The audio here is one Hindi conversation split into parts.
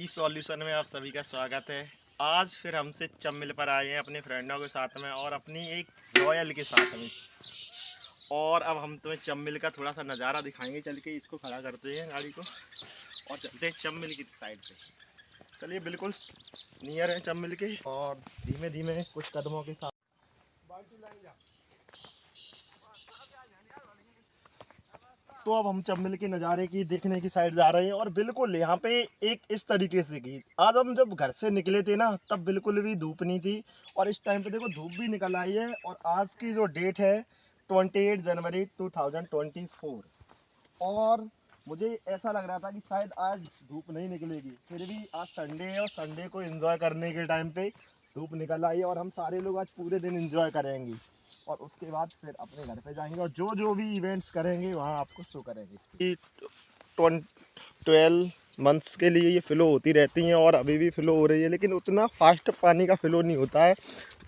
इस सॉल्यूशन में आप सभी का स्वागत है। आज फिर हमसे चम्मिल पर आए हैं अपने फ्रेंडों के साथ में और अपनी एक रॉयल के साथ में। और अब हम तुम्हें चम्मिल का थोड़ा सा नज़ारा दिखाएंगे। चल के इसको खड़ा करते हैं गाड़ी को और चलते हैं चम्मिल की साइड पे। चलिए बिल्कुल नियर है चम्मिल के और धीमे धीमे कुछ कदमों के साथ तो अब हम चम्मिल के नज़ारे की देखने की साइड जा रहे हैं। और बिल्कुल यहाँ पे एक इस तरीके से की आज हम जब घर से निकले थे ना तब बिल्कुल भी धूप नहीं थी और इस टाइम पे देखो धूप भी निकल आई है। और आज की जो डेट है 28 जनवरी 2024 और मुझे ऐसा लग रहा था कि शायद आज धूप नहीं निकलेगी, फिर भी आज संडे है और संडे को एंजॉय करने के टाइम पे धूप निकल आई और हम सारे लोग आज पूरे दिन एंजॉय करेंगे और उसके बाद फिर अपने घर पे जाएंगे और जो जो भी इवेंट्स करेंगे वहाँ आपको शो करेंगे। 12 मंथ्स के लिए ये फ्लो होती रहती हैं और अभी भी फ्लो हो रही है, लेकिन उतना फास्ट पानी का फ्लो नहीं होता है।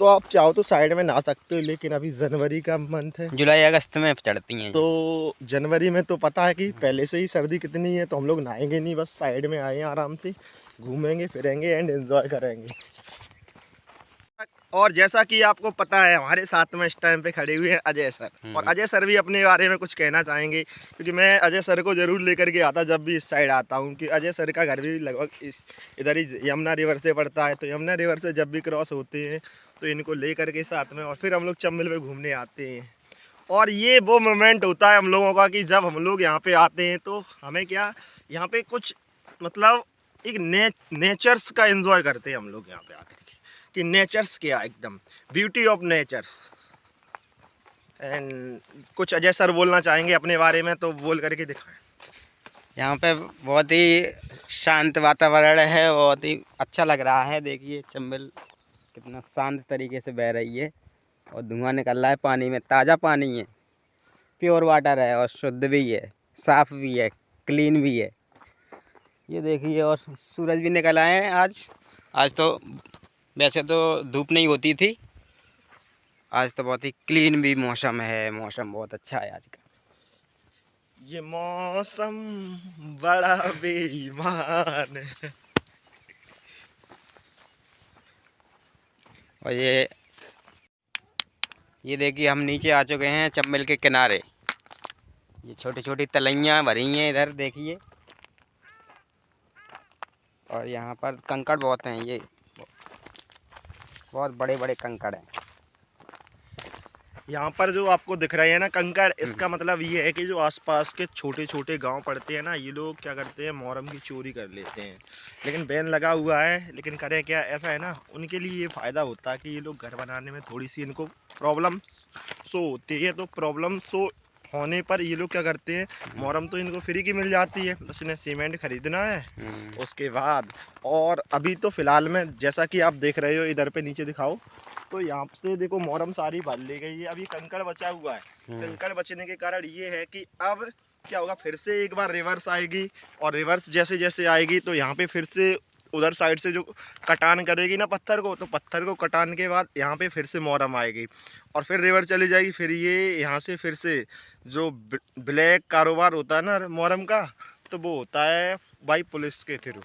तो आप चाहो तो साइड में नहा सकते हो, लेकिन अभी जनवरी का मंथ है, जुलाई अगस्त में चढ़ती हैं। तो जनवरी में तो पता है कि पहले से ही सर्दी कितनी है, तो हम लोग नहाएंगे नहीं, बस साइड में आए हैं, आराम से घूमेंगे फिरेंगे एंड एंजॉय करेंगे। और जैसा कि आपको पता है हमारे साथ में इस टाइम पे खड़े हुए हैं अजय सर, और अजय सर भी अपने बारे में कुछ कहना चाहेंगे क्योंकि मैं अजय सर को ज़रूर लेकर के आता जब भी इस साइड आता हूँ कि अजय सर का घर भी लगभग इधर ही यमुना रिवर से पड़ता है। तो यमुना रिवर से जब भी क्रॉस होते हैं तो इनको लेकर के साथ में और फिर हम लोग चम्मिल पे घूमने आते हैं। और ये वो मोमेंट होता है हम लोगों का कि जब हम लोग यहाँ पे आते हैं तो हमें क्या यहाँ पे कुछ मतलब एक नेचर्स का एंजॉय करते हैं हम लोग यहाँ पे आकर के कि नेचर्स क्या एकदम ब्यूटी ऑफ नेचर्स। एंड कुछ अजय सर बोलना चाहेंगे अपने बारे में, तो बोल करके दिखाएं। यहाँ पे बहुत ही शांत वातावरण है, बहुत ही अच्छा लग रहा है। देखिए चम्बल कितना शांत तरीके से बह रही है और धुआं निकल रहा है पानी में। ताज़ा पानी है, प्योर वाटर है और शुद्ध भी है, साफ़ भी है, क्लीन भी है। ये देखिए और सूरज भी निकल आए हैं आज तो वैसे तो धूप नहीं होती थी, आज तो बहुत ही क्लीन भी मौसम है। मौसम बहुत अच्छा है आज का। ये मौसम बड़ा बेईमान है। और ये देखिए हम नीचे आ चुके हैं चम्बल के किनारे। ये छोटी छोटी तलैयाँ भरी हैं इधर देखिए, और यहाँ पर कंकड़ बहुत हैं। ये बहुत बड़े बड़े कंकड़ हैं। यहाँ पर जो आपको दिख रहे हैं ना कंकड़, इसका मतलब ये है कि जो आसपास के छोटे छोटे गांव पड़ते हैं ना, ये लोग क्या करते हैं मोहर्रम की चोरी कर लेते हैं। लेकिन बैन लगा हुआ है, लेकिन करें क्या, ऐसा है ना, उनके लिए ये फ़ायदा होता है कि ये लोग घर बनाने में थोड़ी सी इनको प्रॉब्लम शो होती है। तो प्रॉब्लम शो होने पर ये लोग क्या करते हैं, मोहर्रम तो इनको फ्री की मिल जाती है, बस इन्हें सीमेंट खरीदना है उसके बाद। और अभी तो फ़िलहाल में जैसा कि आप देख रहे हो इधर पे नीचे दिखाओ, तो यहाँ से देखो मोहर्रम सारी भर ली गई है, अभी कंकड़ बचा हुआ है। कंकड़ बचने के कारण ये है कि अब क्या होगा, फिर से एक बार रिवर्स आएगी और रिवर्स जैसे जैसे आएगी तो यहाँ पे फिर से उधर साइड से जो कटान करेगी ना पत्थर को, तो पत्थर को कटान के बाद यहाँ पे फिर से मोहर्रम आएगी और फिर रिवर चली जाएगी। फिर ये यहाँ से फिर से जो ब्लैक कारोबार होता है ना मोहर्रम का, तो वो होता है भाई पुलिस के थ्रू।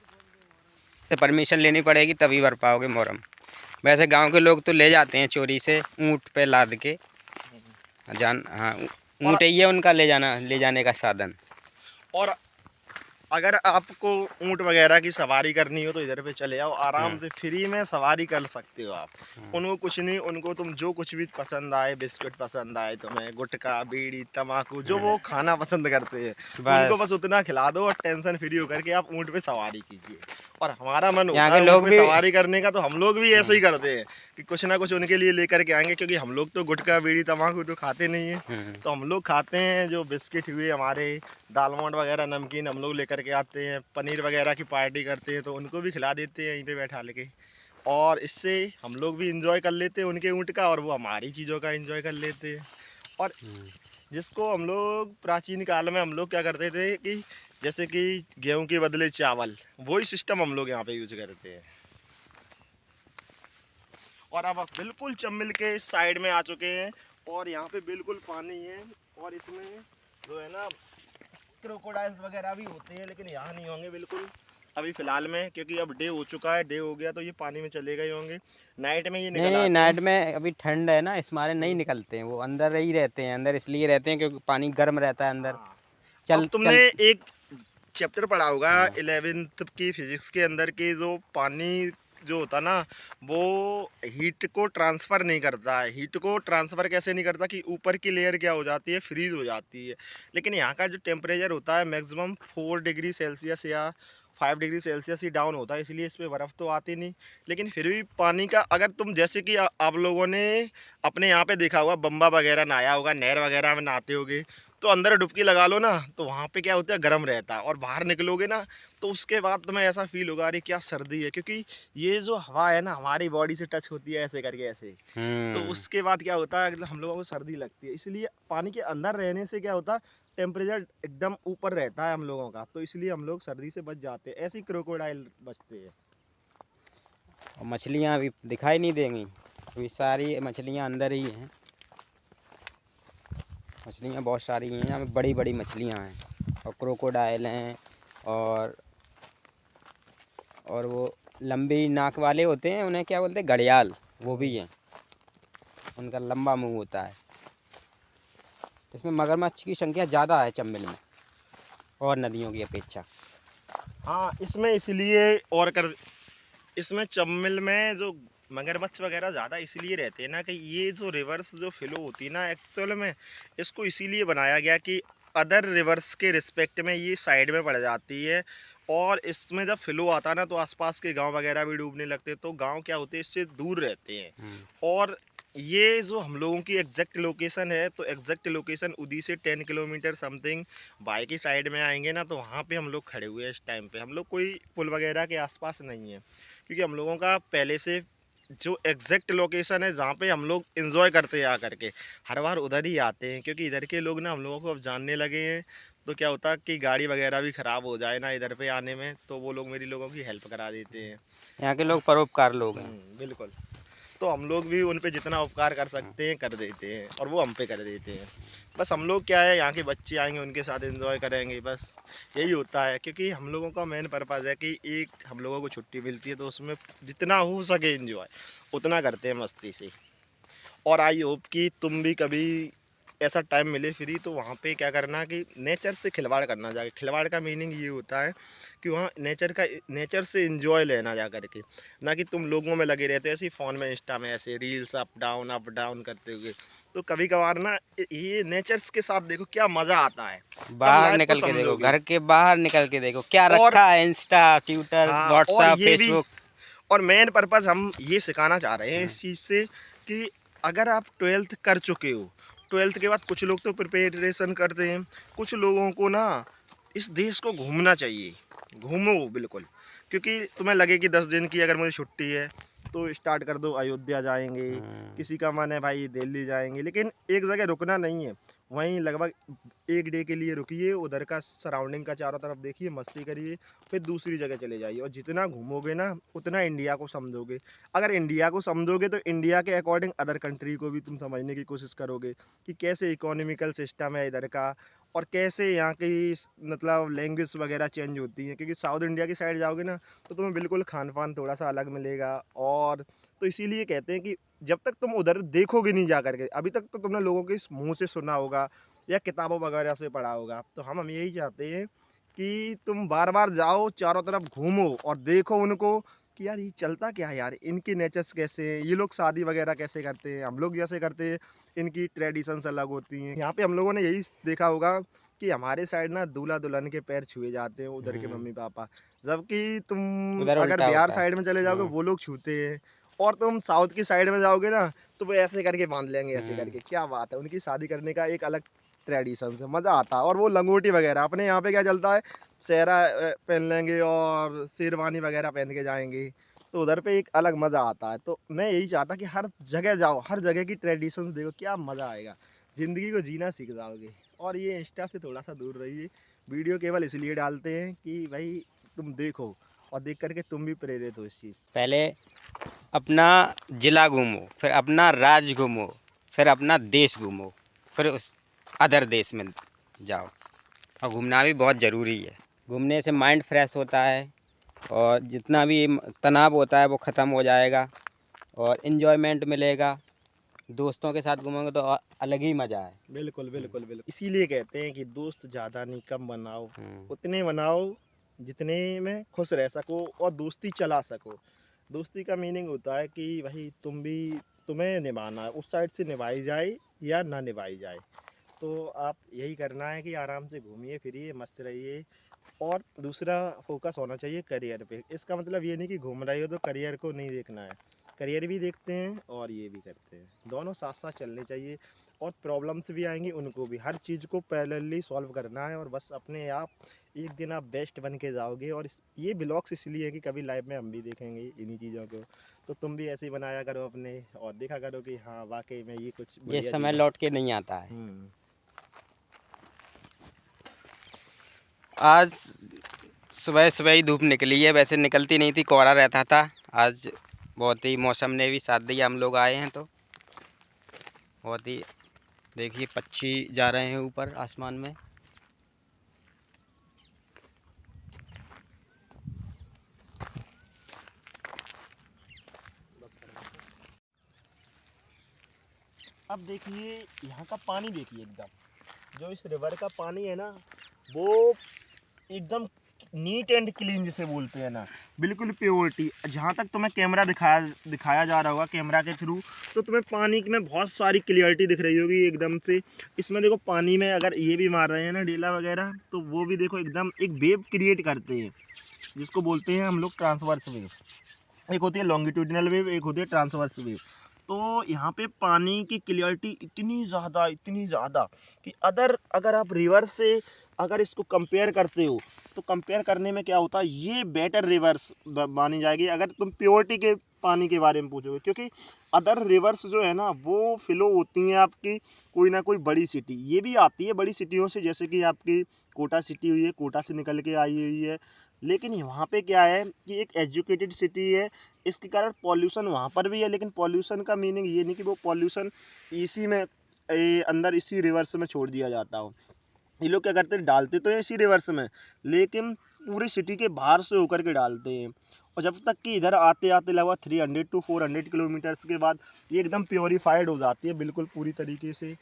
तो परमिशन लेनी पड़ेगी तभी भर पाओगे मोहर्रम। वैसे गांव के लोग तो ले जाते हैं चोरी से ऊँट पे लाद के हाँ, ऊँट ही है उनका ले जाने का साधन। और अगर आपको ऊँट वगैरह की सवारी करनी हो तो इधर पे चले आओ, आराम से फ्री में सवारी कर सकते हो आप। उनको कुछ नहीं, उनको तुम जो कुछ भी पसंद आए, बिस्कुट पसंद आए तुम्हें, गुटखा बीड़ी तम्बाकू जो वो खाना पसंद करते हैं, उनको बस उतना खिला दो और टेंशन फ्री होकर के आप ऊँट पे सवारी कीजिए। और हमारा मन होता है ऊँट पे सवारी करने का, तो हम लोग भी ऐसे ही करते हैं कि कुछ ना कुछ उनके लिए लेकर के आएंगे, क्योंकि हम लोग तो गुटखा बीड़ी तम्बाकू तो खाते नहीं है। तो हम लोग खाते हैं जो बिस्किट हुए हमारे, दाल मोट वगैरह नमकीन हम लोग लेकर के आते हैं, पनीर वगैरह की पार्टी करते हैं तो उनको भी खिला देते हैं यहीं पे बैठा लेके। और इससे हम लोग भी इंजॉय कर लेते हैं उनके ऊँट का और वो हमारी चीज़ों का इंजॉय कर लेते हैं। और जिसको हम लोग प्राचीन काल में हम लोग क्या करते थे कि जैसे कि गेहूं के बदले चावल, वही सिस्टम हम लोग यहाँ पे यूज करते हैं। और अब बिल्कुल चम्मिल के साइड में आ चुके हैं और यहाँ पे बिल्कुल पानी है और इसमें जो है ना क्रोकोडाइल्स वगैरह भी होते हैं, लेकिन यहाँ नहीं होंगे बिल्कुल अभी फिलहाल में, क्योंकि अब डे हो चुका है, डे हो गया तो ये पानी में चले गए होंगे। नाइट में ये नहीं निकल नहीं, आते नाइट हैं। में अभी ठंड है ना, इस मारे नहीं निकलते हैं, वो अंदर ही रहते हैं। अंदर इसलिए रहते हैं क्योंकि पानी गर्म रहता है अंदर। हाँ। अब चल तुमने चल। एक चैप्टर पढ़ा होगा हाँ 11th की फिजिक्स के अंदर की, जो पानी जो होता ना, वो हीट को ट्रांसफ़र नहीं करता है। हीट को ट्रांसफ़र कैसे नहीं करता कि ऊपर की लेयर क्या हो जाती है, फ्रीज हो जाती है। लेकिन यहाँ का जो टेम्परेचर होता है मैक्सिमम 4 डिग्री सेल्सियस या 5 डिग्री सेल्सियस ही डाउन होता है, इसलिए इस पे बर्फ़ तो आती नहीं। लेकिन फिर भी पानी का, अगर तुम जैसे कि आप लोगों ने अपने यहाँ पे देखा होगा, बम्बा वगैरह नहाया होगा, नहर वगैरह में नहाते होगे, तो अंदर डुबकी लगा लो ना, तो वहाँ पे क्या होता है, गर्म रहता है। और बाहर निकलोगे ना, तो उसके बाद तुम्हें ऐसा फील होगा अरे क्या सर्दी है, क्योंकि ये जो हवा है ना हमारी बॉडी से टच होती है ऐसे करके ऐसे। तो उसके बाद क्या होता है, हम लोगों को सर्दी लगती है। इसलिए पानी के अंदर रहने से क्या होता है, टेम्परेचर एकदम ऊपर रहता है हम लोगों का, तो इसलिए हम लोग सर्दी से बच जाते हैं। ऐसे ही क्रोकोडाइल बचते हैं। और मछलियाँ अभी दिखाई नहीं देंगी, अभी सारी मछलियाँ अंदर ही हैं। मछलियाँ बहुत सारी हैं यहाँ पे, बड़ी बड़ी मछलियाँ हैं और क्रोकोडाइल हैं। और वो लंबी नाक वाले होते हैं, उन्हें क्या बोलते हैं, घड़ियाल, वो भी हैं। उनका लंबा मुंह होता है। इसमें मगरमच्छ की संख्या ज़्यादा है चंबल में, और नदियों की अपेक्षा। हाँ, इसमें इसलिए और कर इसमें चंबल में जो मगरमच्छ वगैरह ज़्यादा इसलिए रहते हैं ना, कि ये जो रिवर्स जो फ्लो होती है ना एक्चुअल में, इसको इसीलिए बनाया गया कि अदर रिवर्स के रिस्पेक्ट में ये साइड में पड़ जाती है। और इसमें जब फ्लो आता है ना, तो आसपास के गांव वगैरह भी डूबने लगते हैं, तो गांव क्या होते हैं, इससे दूर रहते हैं। और ये जो हम लोगों की एग्जैक्ट लोकेशन है, तो एग्जैक्ट लोकेशन उदी से 10 किलोमीटर समथिंग बाई की साइड में आएंगे ना, तो वहाँ पे हम लोग खड़े हुए हैं इस टाइम पे। हम लोग कोई पुल वगैरह के आसपास नहीं है, क्योंकि हम लोगों का पहले से जो एग्जैक्ट लोकेशन है जहाँ पे हम लोग एंजॉय करते हैं आकर के, हर बार उधर ही आते हैं। क्योंकि इधर के लोग ना हम लोगों को अब जानने लगे हैं, तो क्या होता है कि गाड़ी वगैरह भी ख़राब हो जाए ना इधर पे आने में, तो वो लोग मेरी लोगों की हेल्प करा देते हैं। यहाँ के लोग परोपकार लोग हैं। बिल्कुल। तो हम लोग भी उन पे जितना उपकार कर सकते हैं कर देते हैं, और वो हम पे कर देते हैं। बस हम लोग क्या है, यहाँ के बच्चे आएंगे उनके साथ एंजॉय करेंगे, बस यही होता है। क्योंकि हम लोगों का मेन पर्पज़ है कि एक हम लोगों को छुट्टी मिलती है, तो उसमें जितना हो सके एंजॉय उतना करते हैं मस्ती से। और आई होप कि तुम भी कभी ऐसा टाइम मिले फ्री, तो वहाँ पे क्या करना कि नेचर से खिलवाड़ करना जाके। खिलवाड़ का मीनिंग ये होता है कि वहाँ नेचर से एंजॉय लेना जा करके, ना कि तुम लोगों में लगे रहते ऐसे फ़ोन में इंस्टा में ऐसे रील्स अप डाउन करते हुए। तो कभी कभार ना ये नेचर्स के साथ देखो क्या मज़ा आता है, तब बाहर लाइफ को निकल के देखो, समझोगे। घर के बाहर निकल के देखो क्या और रखा है, इंस्टा, ट्विटर, हाँ, और व्हाट्सएप, ये भी, फेसबुक। और मेन पर्पज़ हम ये सिखाना चाह रहे हैं इस चीज़ से कि अगर आप 12th कर चुके हो, 12th के बाद कुछ लोग तो प्रिपरेशन करते हैं, कुछ लोगों को ना इस देश को घूमना चाहिए। घूमो बिल्कुल, क्योंकि तुम्हें लगे कि 10 दिन की अगर मुझे छुट्टी है, तो स्टार्ट कर दो अयोध्या जाएंगे, किसी का मन है भाई दिल्ली जाएंगे, लेकिन एक जगह रुकना नहीं है। वहीं लगभग 1 डे के लिए रुकिए, उधर का सराउंडिंग का चारों तरफ देखिए, मस्ती करिए, फिर दूसरी जगह चले जाइए। और जितना घूमोगे ना उतना इंडिया को समझोगे। अगर इंडिया को समझोगे तो इंडिया के अकॉर्डिंग अदर कंट्री को भी तुम समझने की कोशिश करोगे कि कैसे इकोनॉमिकल सिस्टम है इधर का, और कैसे यहाँ की मतलब लैंग्वेज वगैरह चेंज होती है। क्योंकि साउथ इंडिया की साइड जाओगे ना, तो तुम्हें बिल्कुल खान पान थोड़ा सा अलग मिलेगा। और तो इसीलिए कहते हैं कि जब तक तुम उधर देखोगे नहीं जा करके, अभी तक तो तुमने लोगों के मुंह से सुना होगा या किताबों वगैरह से पढ़ा होगा, तो हम यही चाहते हैं कि तुम बार बार जाओ, चारों तरफ घूमो और देखो उनको कि यार ये चलता क्या है, यार इनके नेचर्स कैसे हैं, ये लोग शादी वगैरह कैसे करते हैं, हम लोग जैसे करते हैं, इनकी ट्रेडिशंस अलग होती हैं। यहाँ पे हम लोगों ने यही देखा होगा कि हमारे साइड ना दूल्हा दुल्हन के पैर छुए जाते हैं उधर के मम्मी पापा, जबकि तुम उधर अगर उल्टा बिहार होता है। साइड में चले जाओगे वो लोग छूते हैं। और तुम साउथ की साइड में जाओगे ना, तो वो ऐसे करके बांध लेंगे, ऐसे करके। क्या बात है, उनकी शादी करने का एक अलग ट्रेडिशन है, मज़ा आता है। और वो लंगोटी वगैरह, अपने यहाँ पे क्या चलता है, सेहरा पहन लेंगे और शेरवानी वगैरह पहन के जाएंगे, तो उधर पे एक अलग मज़ा आता है। तो मैं यही चाहता कि हर जगह जाओ, हर जगह की ट्रेडिशंस देखो, क्या मज़ा आएगा, ज़िंदगी को जीना सीख जाओगे। और ये इंस्टा से थोड़ा सा दूर रहिए। वीडियो केवल इसलिए डालते हैं कि भाई तुम देखो, और देख करके तुम भी प्रेरित हो इस चीज़। पहले अपना जिला घूमो, फिर अपना राज्य घूमो, फिर अपना देश घूमो, फिर उस अदर देश में जाओ। और घूमना भी बहुत ज़रूरी है। घूमने से माइंड फ्रेश होता है, और जितना भी तनाव होता है वो ख़त्म हो जाएगा और इन्जॉयमेंट मिलेगा। दोस्तों के साथ घूमोगे तो अलग ही मज़ा है। बिल्कुल बिल्कुल बिल्कुल, इसीलिए कहते हैं कि दोस्त ज़्यादा नहीं कम बनाओ, उतने बनाओ जितने में खुश रह सको और दोस्ती चला सको। दोस्ती का मीनिंग होता है कि भाई तुम्हें निभाना है, उस साइड से निभाई जाए या ना निभाई जाए। तो आप यही करना है कि आराम से घूमिए फिरिए, मस्त रहिए। और दूसरा फोकस होना चाहिए करियर पे। इसका मतलब ये नहीं कि घूम रहे हो तो करियर को नहीं देखना है, करियर भी देखते हैं और ये भी करते हैं, दोनों साथ साथ चलने चाहिए। और प्रॉब्लम्स भी आएंगी, उनको भी, हर चीज़ को पैरेलली सॉल्व करना है और बस अपने आप एक दिन आप बेस्ट बन के जाओगे। और ये ब्लॉग्स इसलिए है कि कभी लाइफ में हम भी देखेंगे इन्हीं चीज़ों को, तो तुम भी ऐसे ही बनाया करो अपने और देखा करो कि हाँ वाकई में ये कुछ ये बढ़िया समय चीज़ लौट के नहीं आता है। है। आज सुबह सुबह ही धूप निकली है, वैसे निकलती नहीं थी, कोहरा रहता था। आज बहुत ही मौसम ने भी साथ दिया, हम लोग आए हैं तो बहुत ही, देखिए पक्षी जा रहे हैं ऊपर आसमान में। अब देखिए यहाँ का पानी, देखिए एकदम जो इस रिवर का पानी है ना, वो एकदम नीट एंड क्लीन जिसे बोलते हैं ना, बिल्कुल प्योरिटी। जहाँ तक तुम्हें कैमरा दिखाया जा रहा होगा कैमरा के थ्रू, तो तुम्हें पानी में बहुत सारी क्लियरिटी दिख रही होगी एकदम से। इसमें देखो पानी में अगर ये भी मार रहे हैं ना डेला वगैरह, तो वो भी देखो एकदम एक वेव क्रिएट करते हैं, जिसको बोलते हैं हम लोग ट्रांसवर्स वेव। एक होती है लॉन्गिट्यूडिनल वेव, एक होती है ट्रांसवर्स वेव। तो यहाँ पे पानी की क्लियरिटी इतनी ज़्यादा कि अगर आप रिवर से अगर इसको कंपेयर करते हो, तो कंपेयर करने में क्या होता है, ये बेटर रिवर्स मानी जाएगी अगर तुम प्योरिटी के पानी के बारे में पूछोगे। क्योंकि अदर रिवर्स जो है ना, वो फ्लो होती हैं आपकी कोई ना कोई बड़ी सिटी, ये भी आती है बड़ी सिटियों से, जैसे कि आपकी कोटा सिटी हुई है, कोटा से निकल के आई हुई है। लेकिन वहाँ पे क्या है कि एक एजुकेटेड सिटी है, इसके कारण पॉल्यूशन वहाँ पर भी है। लेकिन पॉल्यूशन का मीनिंग ये नहीं कि वो पॉल्यूशन इसी में अंदर इसी रिवर्स में छोड़ दिया जाता हो। ये लोग क्या करते हैं, डालते तो है इसी रिवर्स में, लेकिन पूरी सिटी के बाहर से होकर के डालते हैं। और जब तक कि इधर आते आते लगभग 300 to 400 किलोमीटर्स के बाद ये एकदम प्योरीफाइड हो जाती है बिल्कुल पूरी तरीके से।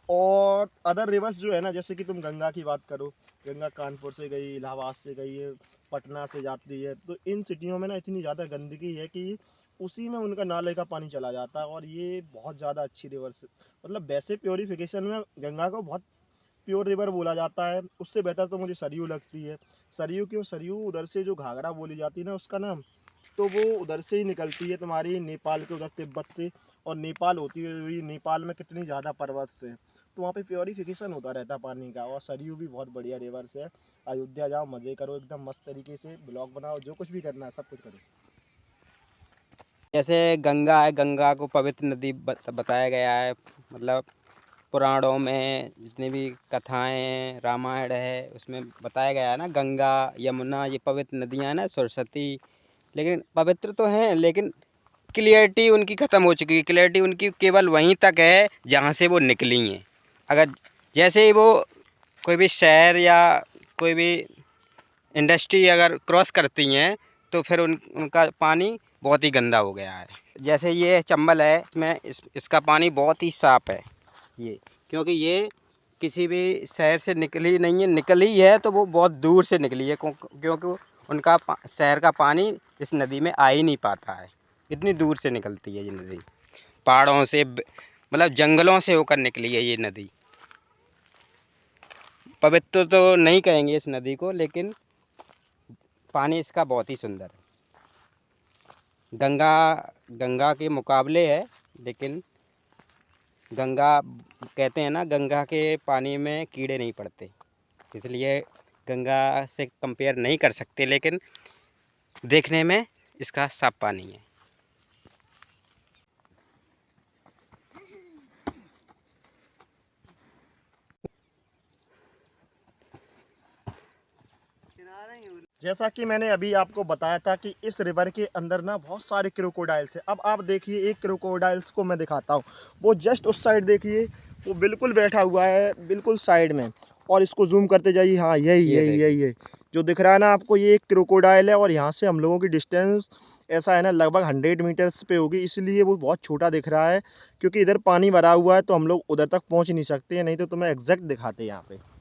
और अदर रिवर्स जो है ना, जैसे कि तुम गंगा की बात करो, गंगा कानपुर से गई, इलाहाबाद से गई है, पटना से जाती है, तो इन सिटियों में ना इतनी ज़्यादा गंदगी है कि उसी में उनका नाले का पानी चला जाता है। और ये बहुत ज़्यादा अच्छी रिवर्स, मतलब वैसे प्योरीफिकेशन में गंगा को बहुत प्योर रिवर बोला जाता है, उससे बेहतर तो मुझे सरयू लगती है। सरयू क्यों, सरयू उधर से जो घाघरा बोली जाती है ना उसका नाम, तो वो उधर से ही निकलती है तुम्हारी नेपाल के उधर तिब्बत से। और नेपाल होती हुई नेपाल में कितनी ज़्यादा पर्वत से, तो वहाँ पे प्योरीफिकेशन होता रहता है पानी का। और सरयू भी बहुत बढ़िया रिवर्स है। अयोध्या जाओ, मज़े करो एकदम मस्त तरीके से, ब्लॉग बनाओ, जो कुछ भी करना है सब कुछ करो। जैसे गंगा है, गंगा को पवित्र नदी बताया गया है। मतलब पुराणों में जितनी भी कथाएं हैं, रामायण है, उसमें बताया गया है ना, गंगा यमुना ये पवित्र नदियां हैं ना, सरस्वती। लेकिन पवित्र तो हैं, लेकिन क्लियरिटी उनकी ख़त्म हो चुकी है। क्लियरिटी उनकी केवल वहीं तक है जहाँ से वो निकली हैं। अगर जैसे ही वो कोई भी शहर या कोई भी इंडस्ट्री अगर क्रॉस करती हैं, तो फिर उनका पानी बहुत ही गंदा हो गया है। जैसे ये चंबल है, इसमें इसका पानी बहुत ही साफ़ है ये, क्योंकि ये किसी भी शहर से निकली नहीं है, निकली है तो वो बहुत दूर से निकली है, क्योंकि उनका शहर का पानी इस नदी में आ ही नहीं पाता है, इतनी दूर से निकलती है ये नदी। पहाड़ों से, मतलब जंगलों से होकर निकली है ये नदी। पवित्र तो नहीं कहेंगे इस नदी को, लेकिन पानी इसका बहुत ही सुंदर है। गंगा के मुकाबले है, लेकिन गंगा कहते हैं ना, गंगा के पानी में कीड़े नहीं पड़ते, इसलिए गंगा से कंपेयर नहीं कर सकते, लेकिन देखने में इसका साफ पानी है। जैसा कि मैंने अभी आपको बताया था कि इस रिवर के अंदर ना बहुत सारे क्रोकोडाइल्स हैं। अब आप देखिए, एक क्रोकोडाइल्स को मैं दिखाता हूँ, वो जस्ट उस साइड देखिए, वो बिल्कुल बैठा हुआ है बिल्कुल साइड में। और इसको जूम करते जाइए, हाँ यही ये यही यही है जो दिख रहा है ना आपको, ये एक क्रोकोडाइल है और यहाँ से हम लोगों की डिस्टेंस ऐसा है ना लगभग 100 मीटर्स पे होगी, इसलिए वो बहुत छोटा दिख रहा है, क्योंकि इधर पानी भरा हुआ है तो हम लोग उधर तक पहुँच नहीं सकते, नहीं तो तुम्हें एग्जैक्ट दिखाते यहाँ पे।